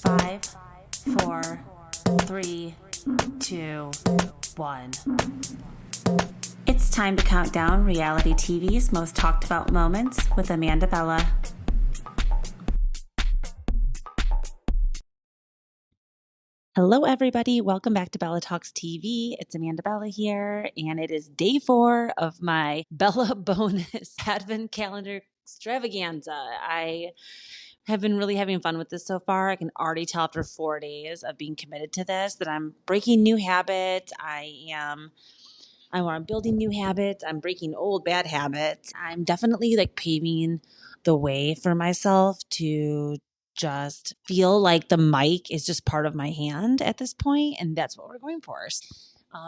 5, 4, 3, 2, 1. It's time to count down reality TV's most talked about moments with Amanda Bella. Hello, everybody. Welcome back to Bella Talks TV. It's Amanda Bella here, and it is day 4 of my Bella bonus advent calendar extravaganza. I have been really having fun with this so far. I can already tell after 4 days of being committed to this that I'm breaking new habits. I'm building new habits. I'm breaking old bad habits. I'm definitely like paving the way for myself to just feel like the mic is just part of my hand at this point, and that's what we're going for.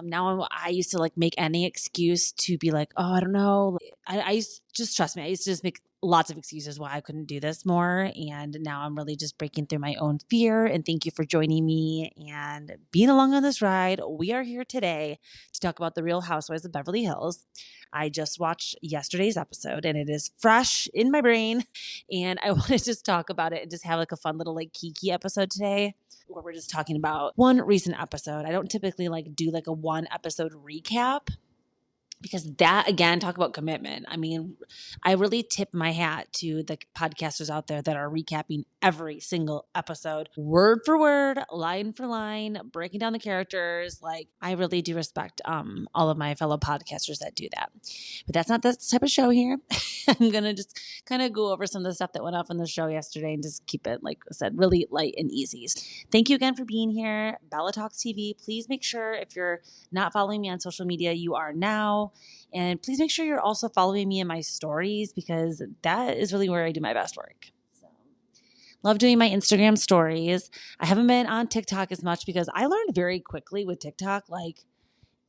Now I used to like make any excuse to be like, oh, I don't know. I used just trust me. I used to just make lots of excuses why I couldn't do this more. And now I'm really just breaking through my own fear. And thank you for joining me and being along on this ride. We are here today to talk about the Real Housewives of Beverly Hills. I just watched yesterday's episode and it is fresh in my brain. And I want to just talk about it and just have like a fun little like kiki episode today, where we're just talking about one recent episode. I don't typically like do like a one episode recap, because that, again, talk about commitment. I mean, I really tip my hat to the podcasters out there that are recapping every single episode, word for word, line for line, breaking down the characters. Like, I really do respect all of my fellow podcasters that do that. But that's not the type of show here. I'm going to just kind of go over some of the stuff that went off on the show yesterday and just keep it, like I said, really light and easy. Thank you again for being here. Bella Talks TV. Please make sure if you're not following me on social media, you are now. And please make sure you're also following me in my stories, because that is really where I do my best work. So, love doing my Instagram stories. I haven't been on TikTok as much because I learned very quickly with TikTok, like,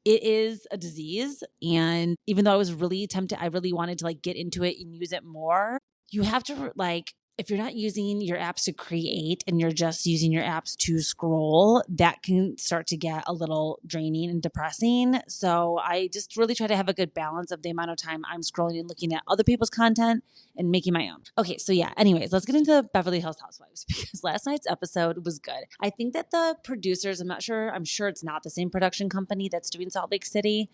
it is a disease. And even though I was really tempted, I really wanted to like get into it and use it more. You have to like, if you're not using your apps to create and you're just using your apps to scroll, that can start to get a little draining and depressing. So I just really try to have a good balance of the amount of time I'm scrolling and looking at other people's content and making my own. Okay, so yeah, anyways, let's get into Beverly Hills Housewives, because last night's episode was good. I think that the producers, I'm sure it's not the same production company that's doing Salt Lake City,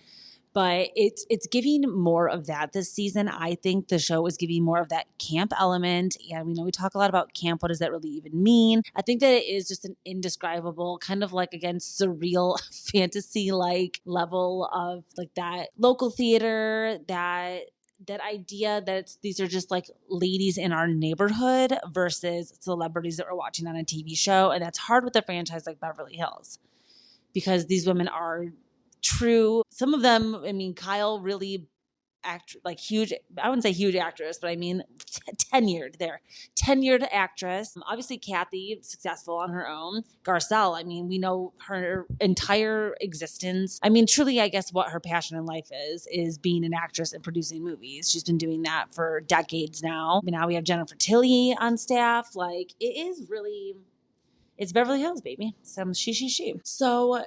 but it's giving more of that this season. I think the show is giving more of that camp element. And we know we talk a lot about camp. What does that really even mean? I think that it is just an indescribable kind of like, again, surreal fantasy-like level of like that local theater, that idea that these are just like ladies in our neighborhood versus celebrities that we're watching on a TV show. And that's hard with a franchise like Beverly Hills, because these women are true. Some of them, I mean, Kyle really like huge, I wouldn't say huge actress, but I mean tenured actress. Obviously Kathy, successful on her own. Garcelle, I mean, we know her entire existence. I mean, truly, I guess what her passion in life is being an actress and producing movies. She's been doing that for decades now. I mean, now we have Jennifer Tilly on staff. Like, it's Beverly Hills, baby. Some she. So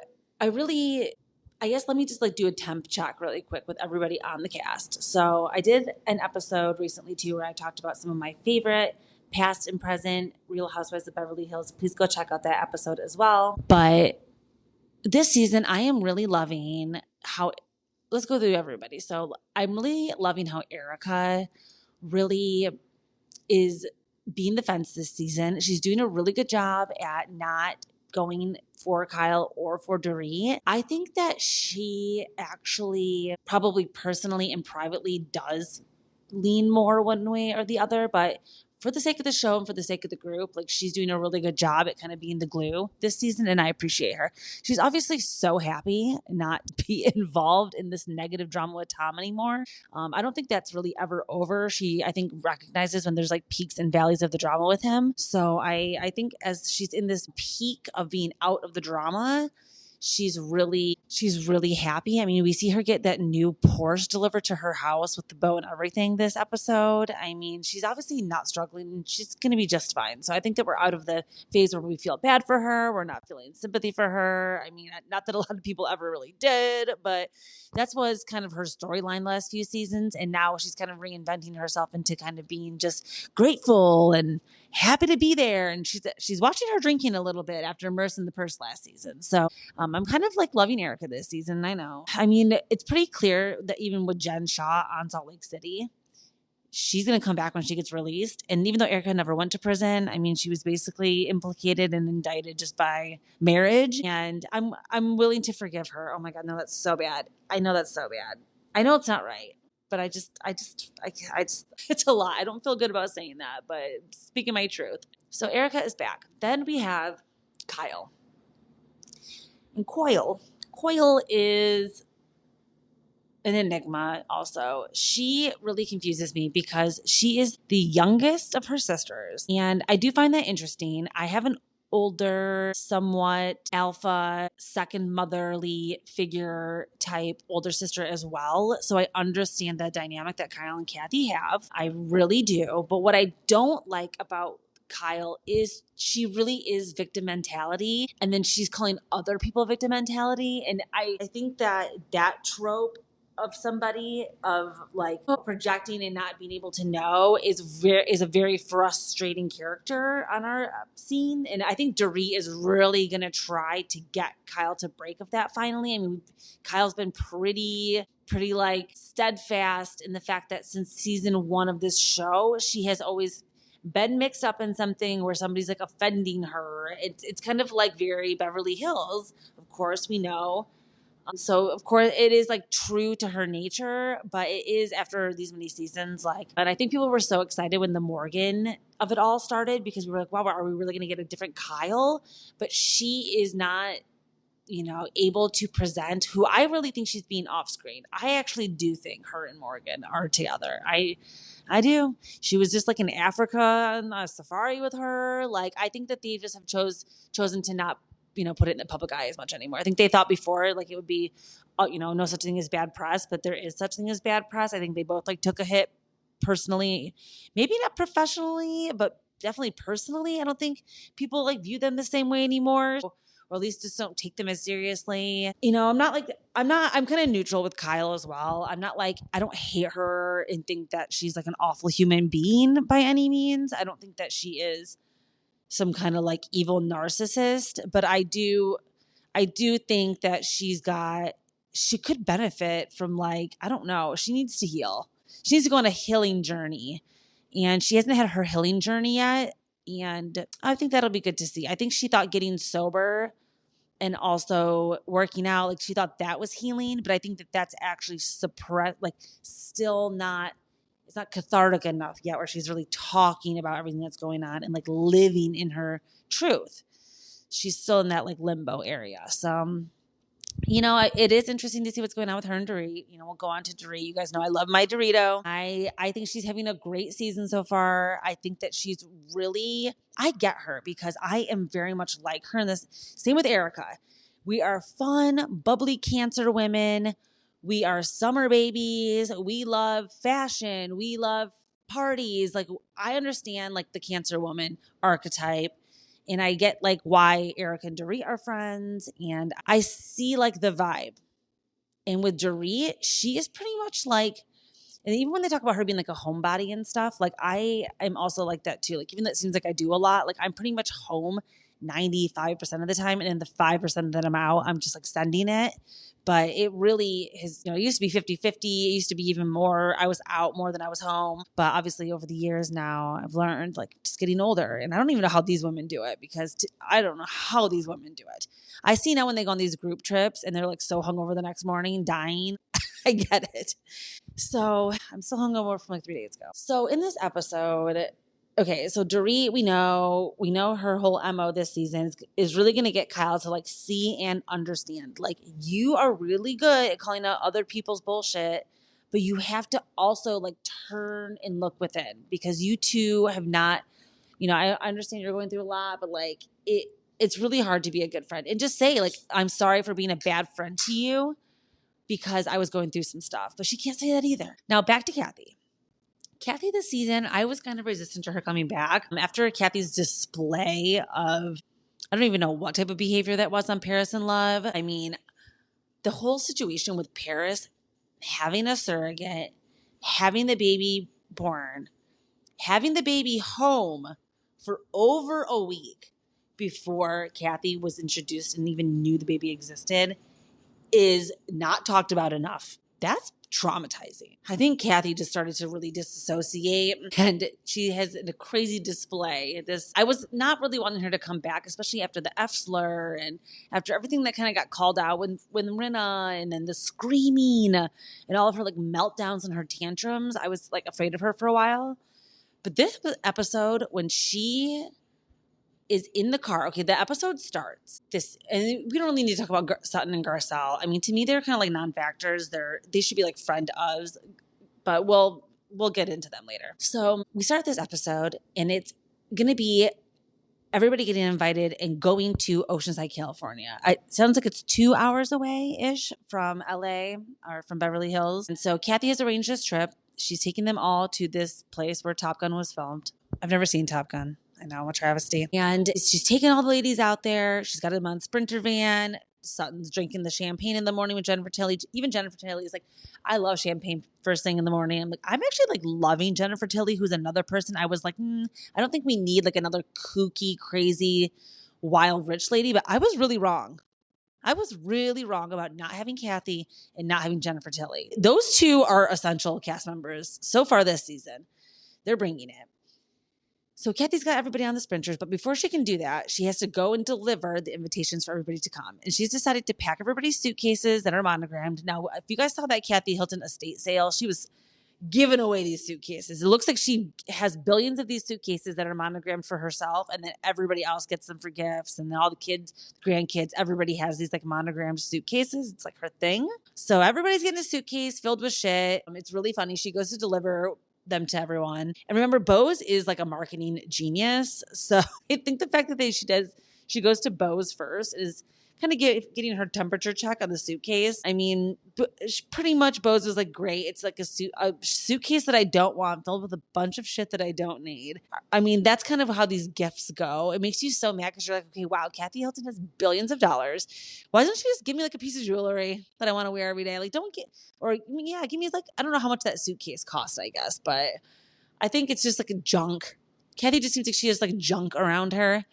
I guess let me just like do a temp check really quick with everybody on the cast. So I did an episode recently too where I talked about some of my favorite past and present Real Housewives of Beverly Hills. Please go check out that episode as well. But this season I am really loving how, let's go through everybody. So I'm really loving how Erica really is being the fence this season. She's doing a really good job at not going for Kyle or for Dorit. I think that she actually probably personally and privately does lean more one way or the other, but for the sake of the show and for the sake of the group, like, she's doing a really good job at kind of being the glue this season, and I appreciate her. She's obviously so happy not to be involved in this negative drama with Tom anymore. I don't think that's really ever over. She, I think, recognizes when there's like peaks and valleys of the drama with him. So I think as she's in this peak of being out of the drama, she's really happy. I mean, we see her get that new Porsche delivered to her house with the bow and everything this episode. I mean, she's obviously not struggling. She's going to be just fine. So I think that we're out of the phase where we feel bad for her. We're not feeling sympathy for her. I mean, not that a lot of people ever really did, but that was kind of her storyline last few seasons. And now she's kind of reinventing herself into kind of being just grateful and happy to be there. And she's watching her drinking a little bit after immersing the purse last season. So I'm kind of like loving Erica this season. I know. I mean, it's pretty clear that even with Jen Shaw on Salt Lake City, she's going to come back when she gets released. And even though Erica never went to prison, I mean, she was basically implicated and indicted just by marriage. And I'm willing to forgive her. Oh my God, no, that's so bad. I know that's so bad. I know it's not right. But I just, it's a lot. I don't feel good about saying that, but speaking my truth. So Erica is back. Then we have Kyle. And Coyle is an enigma also. She really confuses me because she is the youngest of her sisters. And I do find that interesting. I have an older, somewhat alpha, second motherly figure type older sister as well. So I understand the dynamic that Kyle and Kathy have. I really do. But what I don't like about Kyle is she really is victim mentality, and then she's calling other people victim mentality. And I think that trope of somebody of like projecting and not being able to know is a very frustrating character on our scene. And I think Dorit is really going to try to get Kyle to break of that finally. I mean, Kyle's been pretty like steadfast in the fact that since season 1 of this show, she has always been mixed up in something where somebody's like offending her. It's kind of like very Beverly Hills, of course, we know. So of course it is like true to her nature, but it is after these many seasons, like, and I think people were so excited when the Morgan of it all started because we were like, wow, are we really going to get a different Kyle? But she is not, able to present who I really think she's being off screen. I actually do think her and Morgan are together. I do. She was just like in Africa on a safari with her. Like, I think that they just have chosen to not, put it in the public eye as much anymore. I think they thought before, like, it would be, no such thing as bad press, but there is such thing as bad press. I think they both like took a hit personally, maybe not professionally, but definitely personally. I don't think people like view them the same way anymore. Or at least just don't take them as seriously. I'm kind of neutral with Kyle as well. I'm not like, I don't hate her and think that she's like an awful human being by any means. I don't think that she is some kind of like evil narcissist, but I do think that she could benefit from, like, I don't know, she needs to heal. She needs to go on a healing journey, and she hasn't had her healing journey yet. And I think that'll be good to see. I think she thought getting sober and also working out, like, she thought that was healing, but I think that that's actually suppressed, like, still not, it's not cathartic enough yet where she's really talking about everything that's going on and like living in her truth. She's still in that like limbo area. So it is interesting to see what's going on with her and Dorit. We'll go on to Dorit. You guys know I love my Dorito. I think she's having a great season so far. I think that I get her because I am very much like her in this. Same with Erica. We are fun, bubbly Cancer women. We are summer babies. We love fashion. We love parties. Like, I understand like the Cancer woman archetype. And I get like why Erica and Dorit are friends, and I see like the vibe. And with Dorit, she is pretty much like, and even when they talk about her being like a homebody and stuff, like I am also like that too. Like, even though it seems like I do a lot, like I'm pretty much home 95% of the time. And then the 5% that I'm out, I'm just like sending it. But it really has, it used to be 50-50. It used to be even more. I was out more than I was home. But obviously over the years now, I've learned, like, just getting older. And I don't even know how these women do it because I don't know how these women do it. I see now when they go on these group trips and they're like so hungover the next morning, dying. I get it. So I'm still hungover from like 3 days ago. So in this episode, okay, so Dorit, we know her whole MO this season is really going to get Kyle to like see and understand. Like, you are really good at calling out other people's bullshit, but you have to also like turn and look within, because you two have not, I understand you're going through a lot, but like it's really hard to be a good friend and just say like, I'm sorry for being a bad friend to you because I was going through some stuff. But she can't say that either. Now back to Kathy. Kathy this season, I was kind of resistant to her coming back. After Kathy's display of, I don't even know what type of behavior that was on Paris in Love. I mean, the whole situation with Paris having a surrogate, having the baby born, having the baby home for over a week before Kathy was introduced and even knew the baby existed is not talked about enough. That's traumatizing. I think Kathy just started to really disassociate, and she has a crazy display. I was not really wanting her to come back, especially after the F slur and after everything that kind of got called out when Rinna and then the screaming and all of her like meltdowns and her tantrums. I was like afraid of her for a while. But this episode, when she is in the car. Okay, the episode starts and we don't really need to talk about Sutton and Garcelle. I mean, to me, they're kind of like non-factors. They should be like friend ofs, but we'll get into them later. So we start this episode, and it's going to be everybody getting invited and going to Oceanside, California. It sounds like it's 2 hours away-ish from LA or from Beverly Hills. And so Kathy has arranged this trip. She's taking them all to this place where Top Gun was filmed. I've never seen Top Gun. I know, I'm a travesty. And she's taking all the ladies out there. She's got them on Sprinter van. Sutton's drinking the champagne in the morning with Jennifer Tilly. Even Jennifer Tilly is like, I love champagne first thing in the morning. I'm actually like loving Jennifer Tilly, who's another person. I was like, I don't think we need like another kooky, crazy, wild rich lady. But I was really wrong. I was really wrong about not having Kathy and not having Jennifer Tilly. Those two are essential cast members so far this season. They're bringing it. So Kathy's got everybody on the sprinters, but before she can do that, she has to go and deliver the invitations for everybody to come. And she's decided to pack everybody's suitcases that are monogrammed. Now, if you guys saw that Kathy Hilton estate sale, she was giving away these suitcases. It looks like she has billions of these suitcases that are monogrammed for herself, and then everybody else gets them for gifts. And then all the kids, the grandkids, everybody has these like monogrammed suitcases. It's like her thing. So everybody's getting a suitcase filled with shit. It's really funny. She goes to deliver them to everyone. And remember, Bose is like a marketing genius. So I think the fact that she goes to Bose first is kind of getting her temperature check on the suitcase. I mean, pretty much Bose was like, great. It's like a suitcase that I don't want, filled with a bunch of shit that I don't need. I mean, that's kind of how these gifts go. It makes you so mad because you're like, okay, wow, Kathy Hilton has billions of dollars. Why doesn't she just give me like a piece of jewelry that I want to wear every day? Like, give me like, I don't know how much that suitcase cost, I guess, but I think it's just like a junk. Kathy just seems like she has like junk around her.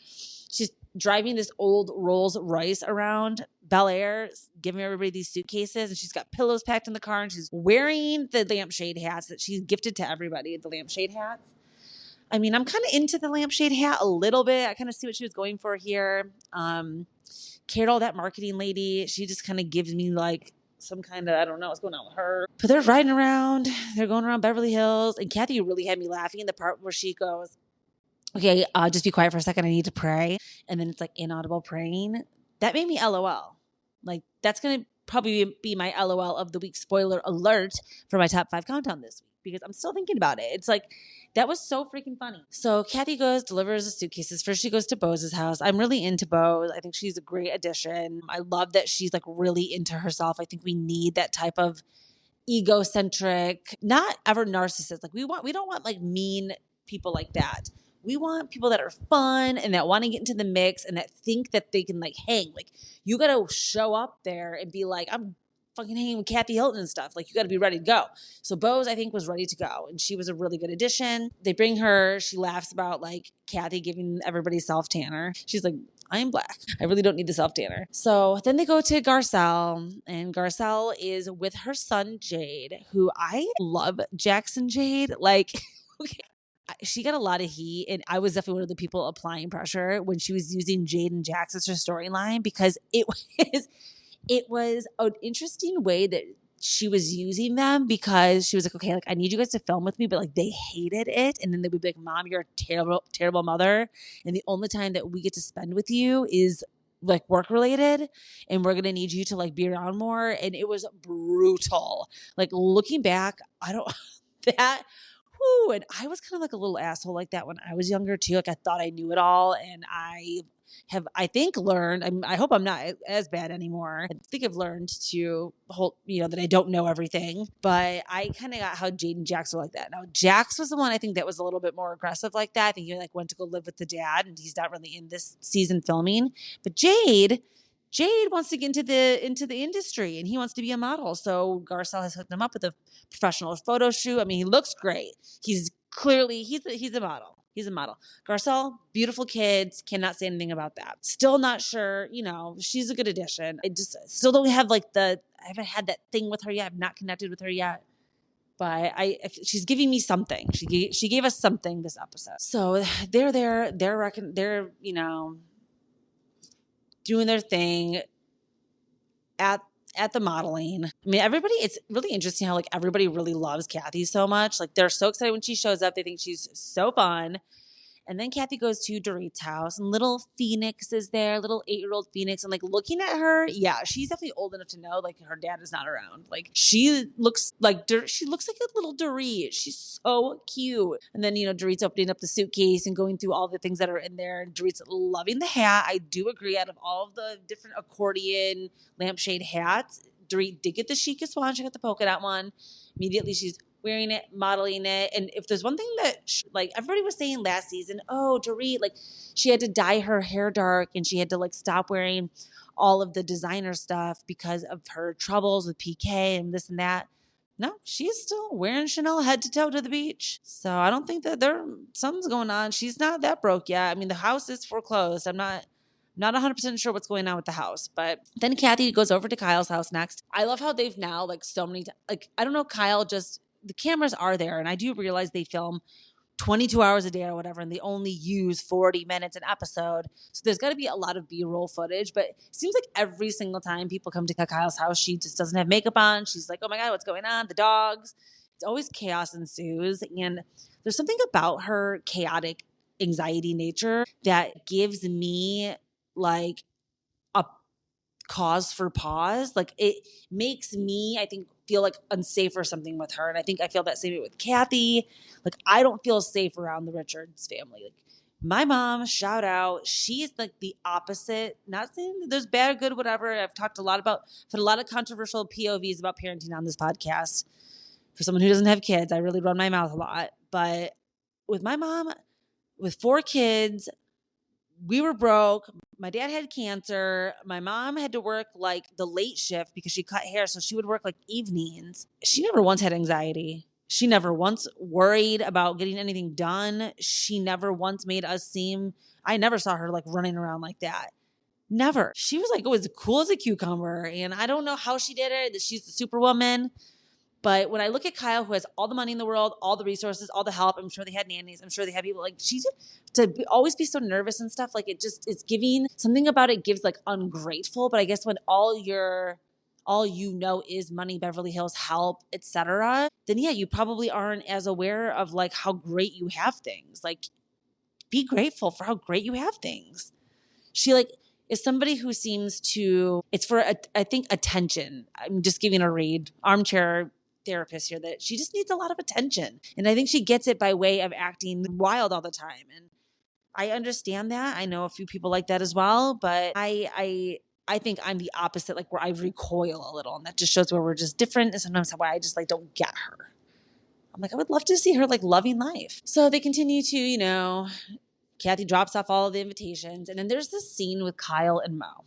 She's driving this old Rolls Royce around Bel Air, giving everybody these suitcases, and she's got pillows packed in the car, and she's wearing the lampshade hats that she's gifted to everybody, the lampshade hats. I mean, I'm kind of into the lampshade hat a little bit. I kind of see what she was going for here. Carol, that marketing lady, she just kind of gives me like some kind of, I don't know what's going on with her. But they're riding around. They're going around Beverly Hills. And Kathy really had me laughing in the part where she goes, okay, just be quiet for a second. I need to pray. And then it's like inaudible praying. That made me LOL. Like, that's going to probably be my LOL of the week. Spoiler alert for my top 5 countdown this week, because I'm still thinking about it. It's like, that was so freaking funny. So Kathy delivers the suitcases. First, she goes to Bose's house. I'm really into Bose. I think she's a great addition. I love that she's like really into herself. I think we need that type of egocentric, not ever narcissist. Like we don't want like mean people like that. We want people that are fun and that want to get into the mix and that think that they can like hang. Like, you got to show up there and be like, I'm fucking hanging with Kathy Hilton and stuff. Like, you got to be ready to go. So Bose, I think, was ready to go. And she was a really good addition. They bring her. She laughs about like Kathy giving everybody self-tanner. She's like, I'm black. I really don't need the self-tanner. So then they go to Garcelle, and Garcelle is with her son, Jade, who I love Jackson Jade. Like, okay. She got a lot of heat, and I was definitely one of the people applying pressure when she was using Jade and Jax as her storyline, because it was an interesting way that she was using them, because she was like, okay, like I need you guys to film with me, but like they hated it, and then they would be like, Mom, you're a terrible, terrible mother, and the only time that we get to spend with you is like work related, and we're gonna need you to like be around more. And it was brutal. Like, looking back, I don't that. Whew, and I was kind of like a little asshole like that when I was younger too. Like I thought I knew it all, and I think learned. I hope I'm not as bad anymore. I think I've learned to hold, that I don't know everything. But I kind of got how Jade and Jax were like that. Now Jax was the one I think that was a little bit more aggressive like that. I think he like went to go live with the dad, and he's not really in this season filming. But Jade wants to get into the industry, and he wants to be a model. So Garcelle has hooked him up with a professional photo shoot. I mean, he looks great. He's clearly he's a model. He's a model. Garcelle, beautiful kids. Cannot say anything about that. Still not sure. She's a good addition. I just still don't have I haven't had that thing with her yet. I've not connected with her yet. But she's giving me something. She gave us something this episode. So they're there. They're doing their thing at the modeling. I mean, it's really interesting how like everybody really loves Kathy so much. Like they're so excited when she shows up. They think she's so fun. And then Kathy goes to Dorit's house, and little Phoenix is there, little 8-year-old Phoenix. And like looking at her, yeah, she's definitely old enough to know like her dad is not around. Like she looks like a little Dorit. She's so cute. And then, Dorit's opening up the suitcase and going through all the things that are in there. And Dorit's loving the hat. I do agree, out of all of the different accordion lampshade hats, Dorit did get the chicest one. She got the polka dot one. Immediately she's wearing it, modeling it. And if there's one thing that like everybody was saying last season, oh, Dorit, like she had to dye her hair dark, and she had to like stop wearing all of the designer stuff because of her troubles with PK and this and that. No, she's still wearing Chanel head to toe to the beach. So I don't think that something's going on. She's not that broke yet. I mean, the house is foreclosed. I'm not 100% sure what's going on with the house. But then Kathy goes over to Kyle's house next. I love how they've now like so many, like, I don't know, Kyle just, the cameras are there, and I do realize they film 22 hours a day or whatever, and they only use 40 minutes an episode. So there's got to be a lot of B-roll footage, but it seems like every single time people come to Kyle's house, she just doesn't have makeup on. She's like, oh my God, what's going on? The dogs. It's always chaos ensues. And there's something about her chaotic anxiety nature that gives me like a cause for pause. Like it makes me, I think, feel like unsafe or something with her. And I feel that same way with Kathy. Like I don't feel safe around the Richards family. Like my mom, shout out, she's like the opposite. Not saying that there's bad or good, whatever. I've talked a lot of controversial POVs about parenting on this podcast. For someone who doesn't have kids, I really run my mouth a lot. But with my mom, with 4 kids, we were broke. My dad had cancer. My mom had to work like the late shift because she cut hair. So she would work like evenings. She never once had anxiety. She never once worried about getting anything done. She never once made us seem, I never saw her like running around like that. Never. She was like, as cool as a cucumber. And I don't know how she did it. She's the superwoman. But when I look at Kyle, who has all the money in the world, all the resources, all the help, I'm sure they had nannies. I'm sure they had people like always be so nervous and stuff. Like it's giving something about it gives like ungrateful. But I guess when all you know is money, Beverly Hills, help, etc., then yeah, you probably aren't as aware of like how great you have things. Like be grateful for how great you have things. She like is somebody who seems to, it's for, I think, attention. I'm just giving a read, armchair therapist here, that she just needs a lot of attention. And I think she gets it by way of acting wild all the time. And I understand that. I know a few people like that as well, but I think I'm the opposite, like where I recoil a little, and that just shows where we're just different. And sometimes why I just like don't get her. I'm like, I would love to see her like loving life. So they continue to, Kathy drops off all of the invitations. And then there's this scene with Kyle and Mo.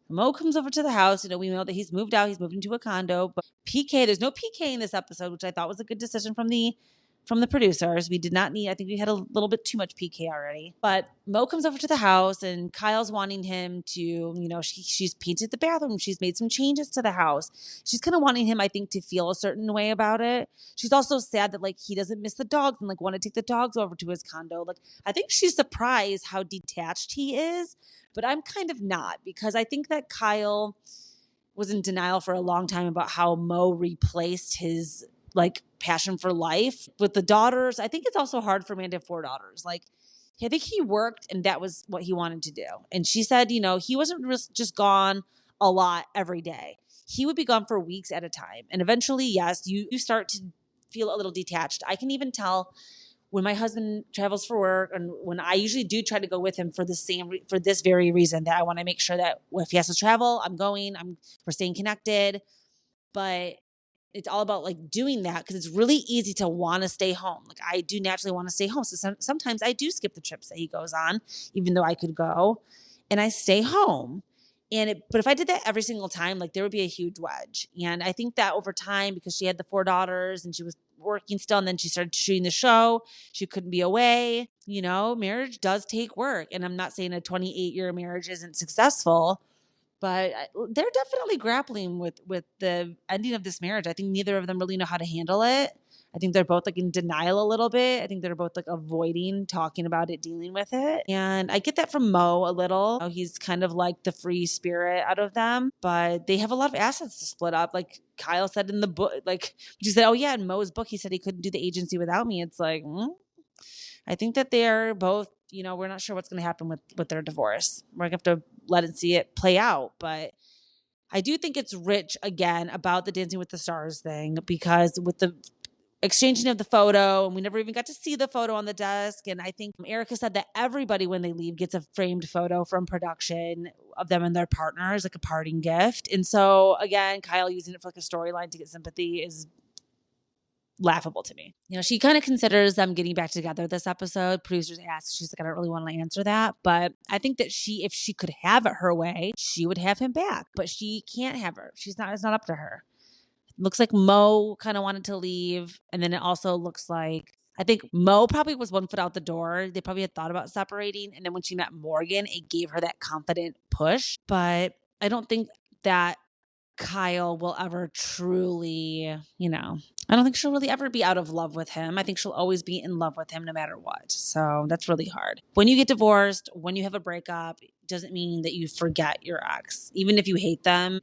Mo comes over to the house. We know that he's moved out. He's moved into a condo. But PK, there's no PK in this episode, which I thought was a good decision from the producers. We did not need, I think we had a little bit too much PK already. But Mo comes over to the house, and Kyle's wanting him to, she's painted the bathroom. She's made some changes to the house. She's kind of wanting him, I think, to feel a certain way about it. She's also sad that like he doesn't miss the dogs and like want to take the dogs over to his condo. Like I think she's surprised how detached he is, but I'm kind of not, because I think that Kyle was in denial for a long time about how Mo replaced his like passion for life with the daughters. I think it's also hard for a man to have 4 daughters. Like, I think he worked and that was what he wanted to do. And she said, he wasn't just gone a lot every day. He would be gone for weeks at a time. And eventually, yes, you start to feel a little detached. I can even tell when my husband travels for work, and when I usually do try to go with him for for this very reason, that I want to make sure that if he has to travel, I'm going, we're staying connected. But it's all about like doing that because it's really easy to want to stay home. Like I do naturally want to stay home. So sometimes I do skip the trips that he goes on, even though I could go, and I stay home. But if I did that every single time, like there would be a huge wedge. And I think that over time, because she had the 4 daughters and she was working still, and then she started shooting the show, she couldn't be away. Marriage does take work. And I'm not saying a 28-year marriage isn't successful, but they're definitely grappling with the ending of this marriage. I think neither of them really know how to handle it. I think they're both like in denial a little bit. I think they're both like avoiding talking about it, dealing with it. And I get that from Mo a little. He's kind of like the free spirit out of them, but they have a lot of assets to split up. Like Kyle said in the book, like she said, oh yeah, in Mo's book, he said he couldn't do the agency without me. It's like, I think that they're both, we're not sure what's going to happen with their divorce. We're going to have to let it see it play out. But I do think it's rich, again, about the Dancing with the Stars thing, because with the exchanging of the photo, and we never even got to see the photo on the desk. And I think Erica said that everybody, when they leave, gets a framed photo from production of them and their partners, like a parting gift. And so, again, Kyle using it for like a storyline to get sympathy is laughable to me. She kind of considers them getting back together this episode. Producers asked, she's like, I don't really want to answer that. But I think that if she could have it her way, she would have him back. But she can't have her. It's not up to her. It looks like Mo kind of wanted to leave. And then it also looks like, I think Mo probably was 1 foot out the door. They probably had thought about separating. And then when she met Morgan, it gave her that confident push. But I don't think that Kyle will ever truly, I don't think she'll really ever be out of love with him. I think she'll always be in love with him no matter what. So that's really hard. When you get divorced, when you have a breakup, it doesn't mean that you forget your ex. Even if you hate them,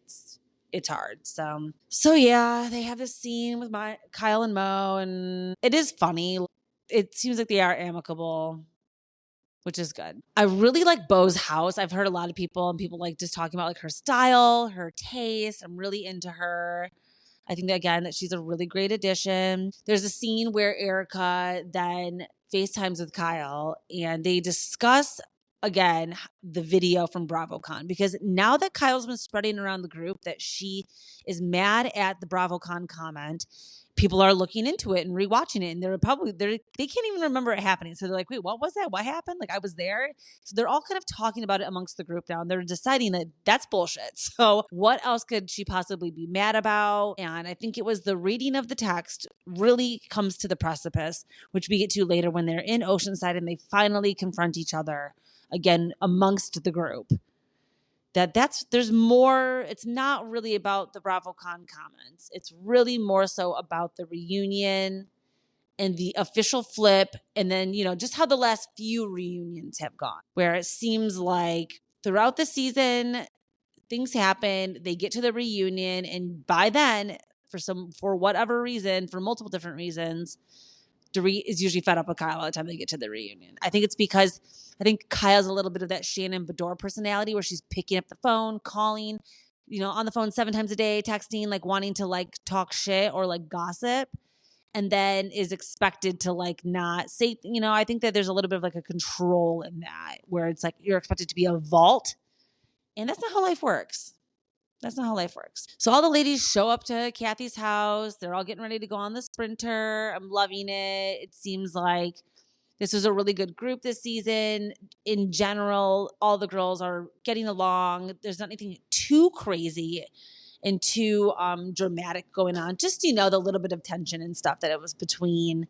it's hard. So yeah, they have this scene with Kyle and Mo, and it is funny. It seems like they are amicable, which is good. I really like Beau's house. I've heard a lot of people like just talking about like her style, her taste. I'm really into her. I think that, again, that she's a really great addition. There's a scene where Erica then FaceTimes with Kyle and they discuss, again, the video from BravoCon, because now that Kyle's been spreading around the group that she is mad at the BravoCon comment, people are looking into it and rewatching it, and they can't even remember it happening. So they're like, wait, what was that? What happened? Like, I was there. So they're all kind of talking about it amongst the group now, and they're deciding that that's bullshit. So what else could she possibly be mad about? And I think it was the reading of the text really comes to the precipice, which we get to later when they're in Oceanside and they finally confront each other again amongst the group. There's more. It's not really about the BravoCon comments. It's really more so about the reunion and the official flip. And then, just how the last few reunions have gone, where it seems like throughout the season, things happen, they get to the reunion. And by then, for whatever reason, for multiple different reasons, Dorit is usually fed up with Kyle by the time they get to the reunion. I think it's because Kyle's a little bit of that Shannon Bedore personality where she's picking up the phone, calling, on the phone 7 times a day, texting, like wanting to like talk shit or like gossip, and then is expected to like not say, I think that there's a little bit of like a control in that where it's like you're expected to be a vault, and that's not how life works. That's not how life works. So all the ladies show up to Kathy's house. They're all getting ready to go on the Sprinter. I'm loving it. It seems like this was a really good group this season. In general, all the girls are getting along. There's not anything too crazy and too dramatic going on. Just, the little bit of tension and stuff that it was between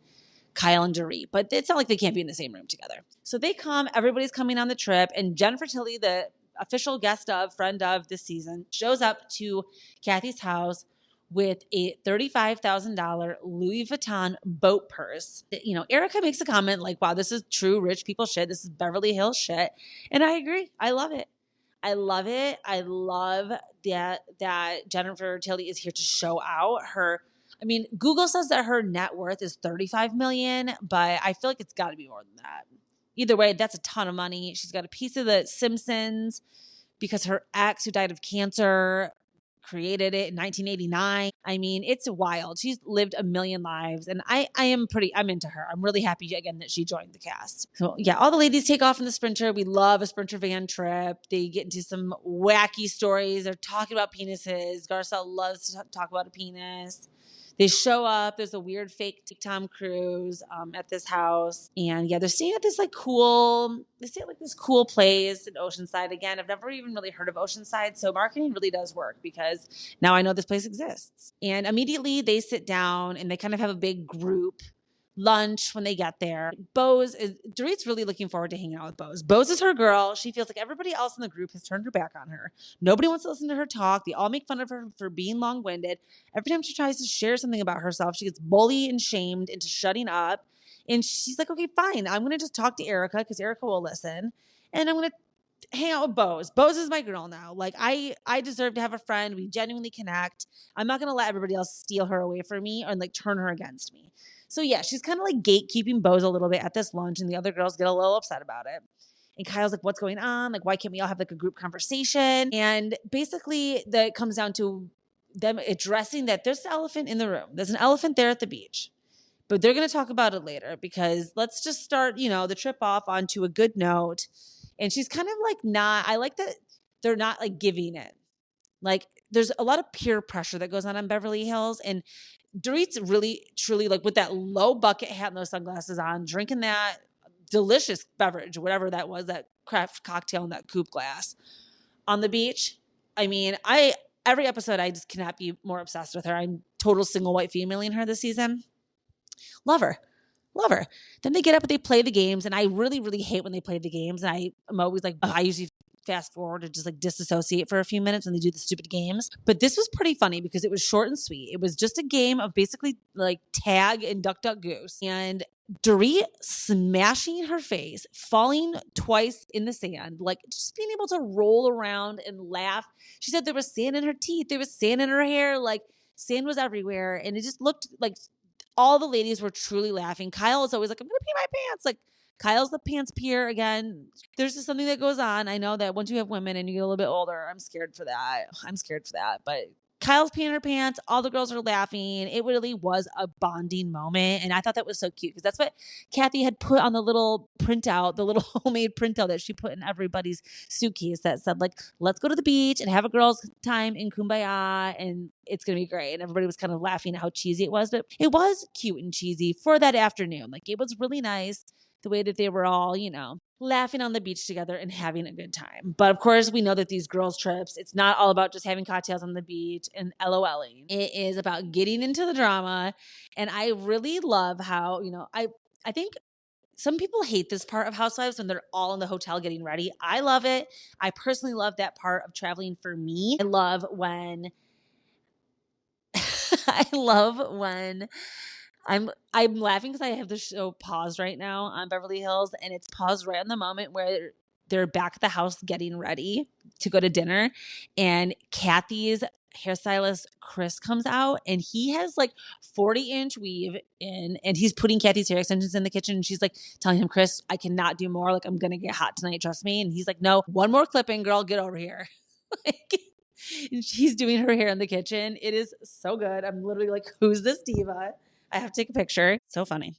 Kyle and Dorit. But it's not like they can't be in the same room together. So they come. Everybody's coming on the trip. And Jennifer Tilly, the official friend of this season, shows up to Kathy's house with a $35,000 Louis Vuitton boat purse. Erica makes a comment like, wow, this is true rich people shit. This is Beverly Hills shit. And I agree. I love it. I love it. I love that Jennifer Tilly is here to show out her. Google says that her net worth is $35 million, but I feel like it's got to be more than that. Either way, that's a ton of money. She's got a piece of the Simpsons because her ex, who died of cancer, created it in 1989. I mean, it's wild. She's lived a million lives, and I'm into her. I'm really happy again that she joined the cast. So yeah, all the ladies take off in the Sprinter. We love a Sprinter van trip. They get into some wacky stories. They're talking about penises. Garcelle loves to talk about a penis. They show up. There's a weird fake Tom Cruise at this house. And yeah, they're staying at this this cool place in Oceanside. Again, I've never even really heard of Oceanside. So marketing really does work because now I know this place exists. And immediately they sit down and they kind of have a big group lunch when they get there. Dorit's really looking forward to hanging out with Bose. Bose is her girl. She feels like everybody else in the group has turned her back on her. Nobody wants to listen to her talk. They all make fun of her for being long-winded. Every time she tries to share something about herself, she gets bullied and shamed into shutting up. And she's like, okay, fine. I'm going to just talk to Erica because Erica will listen. And I'm going to hang out with Bose. Bose is my girl now. Like I deserve to have a friend. We genuinely connect. I'm not going to let everybody else steal her away from me or like turn her against me. So yeah, she's kind of like gatekeeping Bose a little bit at this lunch, and the other girls get a little upset about it. And Kyle's like, what's going on? Like, why can't we all have like a group conversation? And basically that comes down to them addressing that there's an elephant in the room. There's an elephant there at the beach. But they're going to talk about it later because let's just start, the trip off onto a good note. And she's kind of like I like that they're not like giving it. Like there's a lot of peer pressure that goes on Beverly Hills, and Dorit's really, truly like with that low bucket hat and those sunglasses on, drinking that delicious beverage, whatever that was, that craft cocktail in that coupe glass on the beach. I mean, every episode, I just cannot be more obsessed with her. I'm total single white female in her this season. Love her. Then they get up and they play the games, and I really, really hate when they play the games. And I'm always like, I usually fast forward or just like disassociate for a few minutes when they do the stupid games. But this was pretty funny because it was short and sweet. It was just a game of basically like tag and duck, duck, goose. And Dorit smashing her face, falling twice in the sand, like just being able to roll around and laugh. She said there was sand in her teeth. There was sand in her hair. Like sand was everywhere. And it just looked like all the ladies were truly laughing. Kyle is always like, I'm going to pee my pants. Like Kyle's the pants peer again. There's just something that goes on. I know that once you have women and you get a little bit older, I'm scared for that. But Kyle's peeing her pants. All the girls are laughing. It really was a bonding moment. And I thought that was so cute because that's what Kathy had put on the little printout, the little homemade printout that she put in everybody's suitcase that said like, let's go to the beach and have a girls' time in Kumbaya and it's going to be great. And everybody was kind of laughing at how cheesy it was, but it was cute and cheesy for that afternoon. Like it was really nice the way that they were all, laughing on the beach together and having a good time. But of course, we know that these girls' trips, it's not all about just having cocktails on the beach and LOLing. It is about getting into the drama. And I really love how, I think some people hate this part of Housewives when they're all in the hotel getting ready. I love it. I personally love that part of traveling for me. I love when I'm laughing because I have the show paused right now on Beverly Hills, and it's paused right on the moment where they're back at the house getting ready to go to dinner, and Kathy's hairstylist Chris comes out, and he has like 40-inch weave in, and he's putting Kathy's hair extensions in the kitchen, and she's like telling him, Chris, I cannot do more. Like I'm gonna get hot tonight, trust me. And he's like, no, one more clipping, girl, get over here. Like, and she's doing her hair in the kitchen. It is so good. I'm literally like, who's this diva? I have to take a picture. So funny.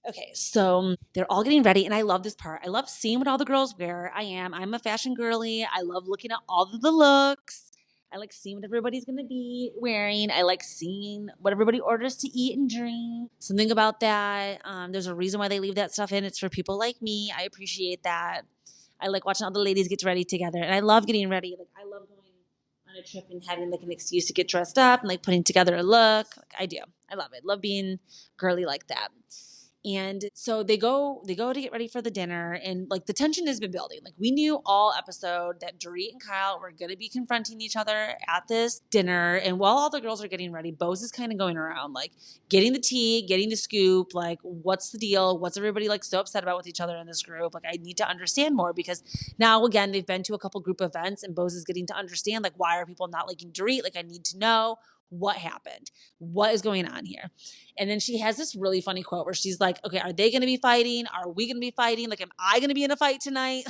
Okay, so they're all getting ready, and I love this part. I love seeing what all the girls wear. I'm a fashion girly. I love looking at all of the looks. I like seeing what everybody's going to be wearing. I like seeing what everybody orders to eat and drink. Something about that. There's a reason why they leave that stuff in. It's for people like me. I appreciate that. I like watching all the ladies get ready together, and I love getting ready. Like I love going on a trip and having like an excuse to get dressed up and like putting together a look. Like I do. I love it. Love being girly like that. And so they go to get ready for the dinner, and like the tension has been building. Like we knew all episode that Dorit and Kyle were going to be confronting each other at this dinner. And while all the girls are getting ready, Bose is kind of going around like getting the tea, getting the scoop, like what's the deal? What's everybody like so upset about with each other in this group? Like I need to understand more because now again, they've been to a couple group events and Bose is getting to understand like why are people not liking Dorit? Like I need to know what happened? What is going on here? And then she has this really funny quote where she's like, okay, are they going to be fighting? Are we going to be fighting? Like, am I going to be in a fight tonight?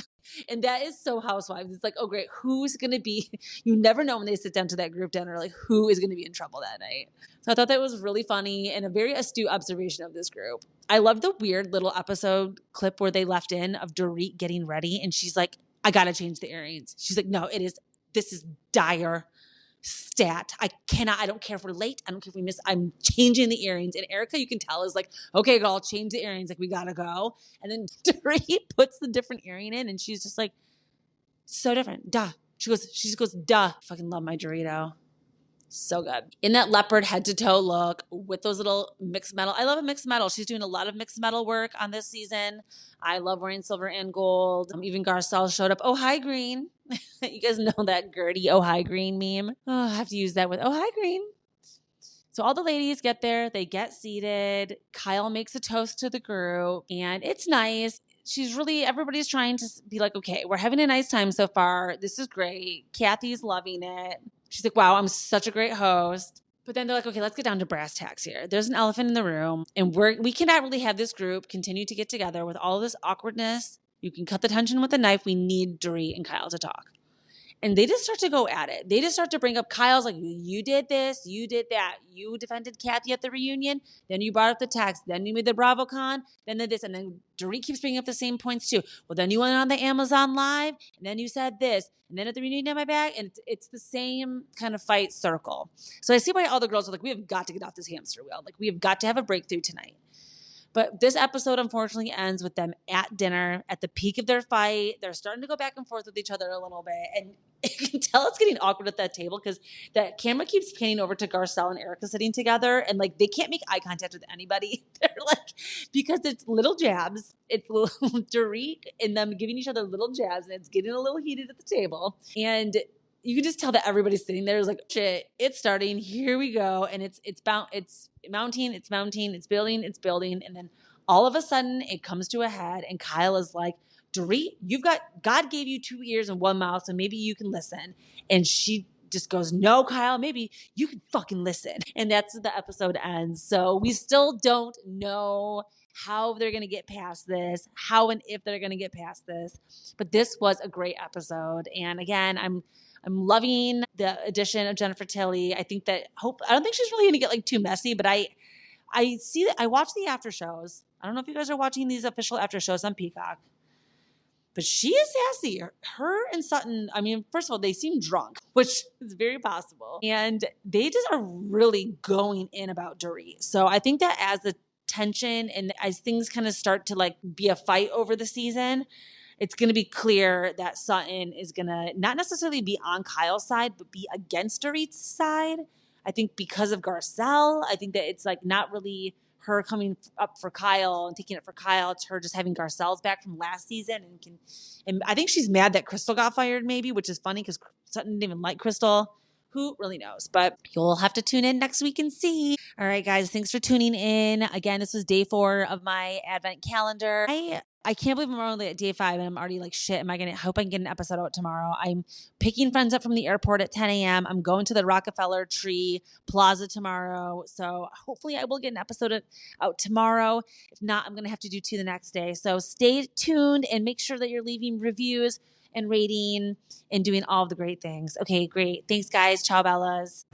And that is so Housewives. It's like, oh, great. Who's going to be, you never know when they sit down to that group dinner, like who is going to be in trouble that night. So I thought that was really funny and a very astute observation of this group. I love the weird little episode clip where they left in of Dorit getting ready. And she's like, I got to change the earrings. She's like, no, this is dire stat. I don't care if we're late. I don't care if we miss. I'm changing the earrings. And Erica, you can tell, is like, okay, girl, change the earrings. Like, we gotta go. And then Dorit puts the different earring in and she's just like, so different. Duh. She just goes, duh. Fucking love my Dorito. So good. In that leopard head to toe look with those little mixed metal. I love a mixed metal. She's doing a lot of mixed metal work on this season. I love wearing silver and gold. Even Garcelle showed up. Oh, hi, green. You guys know that Gertie, oh, hi, green meme. Oh, I have to use that with, oh, hi, green. So all the ladies get there. They get seated. Kyle makes a toast to the group and it's nice. Everybody's trying to be like, okay, we're having a nice time so far. This is great. Kathy's loving it. She's like, wow, I'm such a great host. But then they're like, okay, let's get down to brass tacks here. There's an elephant in the room and we cannot really have this group continue to get together with all this awkwardness. You can cut the tension with a knife. We need Dorit and Kyle to talk. And they just start to go at it. They just start to bring up Kyle's like, you did this, you did that. You defended Kathy at the reunion. Then you brought up the text. Then you made the BravoCon. Then did this. And then Dorit keeps bringing up the same points too. Well, then you went on the Amazon Live. And then you said this. And then at the reunion, you had my back. And it's the same kind of fight circle. So I see why all the girls are like, we have got to get off this hamster wheel. Like, we have got to have a breakthrough tonight. But this episode, unfortunately, ends with them at dinner, at the peak of their fight. They're starting to go back and forth with each other a little bit. And you can tell it's getting awkward at that table because that camera keeps panning over to Garcelle and Erica sitting together. And, like, they can't make eye contact with anybody. They're like, because it's little jabs. It's little Dorit and them giving each other little jabs. And it's getting a little heated at the table. And you can just tell that everybody's sitting there is like, shit, it's starting. Here we go. And it's mounting, it's building. And then all of a sudden it comes to a head and Kyle is like, Dorit, God gave you 2 ears and 1 mouth, so maybe you can listen. And she just goes, no, Kyle, maybe you can fucking listen. And that's the episode ends. So we still don't know how they're going to get past this, how and if they're going to get past this. But this was a great episode. And again, I'm loving the addition of Jennifer Tilly. I think I don't think she's really going to get like too messy, but I see that I watch the after shows. I don't know if you guys are watching these official after shows on Peacock, but she is sassy. Her and Sutton, I mean, first of all, they seem drunk, which is very possible. And they just are really going in about Dorit. So I think that as the tension and as things kind of start to like be a fight over the season, it's going to be clear that Sutton is going to not necessarily be on Kyle's side, but be against Dorit's side. I think because of Garcelle, I think that it's like not really her coming up for Kyle and taking it for Kyle. It's her just having Garcelle's back from last season. And I think she's mad that Crystal got fired maybe, which is funny because Sutton didn't even like Crystal. Who really knows? But you'll have to tune in next week and see. All right, guys, thanks for tuning in. Again, this was day 4 of my Advent calendar. I can't believe I'm only at day 5 and I'm already like, shit, I hope I can get an episode out tomorrow. I'm picking friends up from the airport at 10 a.m. I'm going to the Rockefeller Tree Plaza tomorrow. So hopefully I will get an episode out tomorrow. If not, I'm going to have to do 2 the next day. So stay tuned and make sure that you're leaving reviews and rating and doing all of the great things. Okay, great. Thanks, guys. Ciao, Bellas.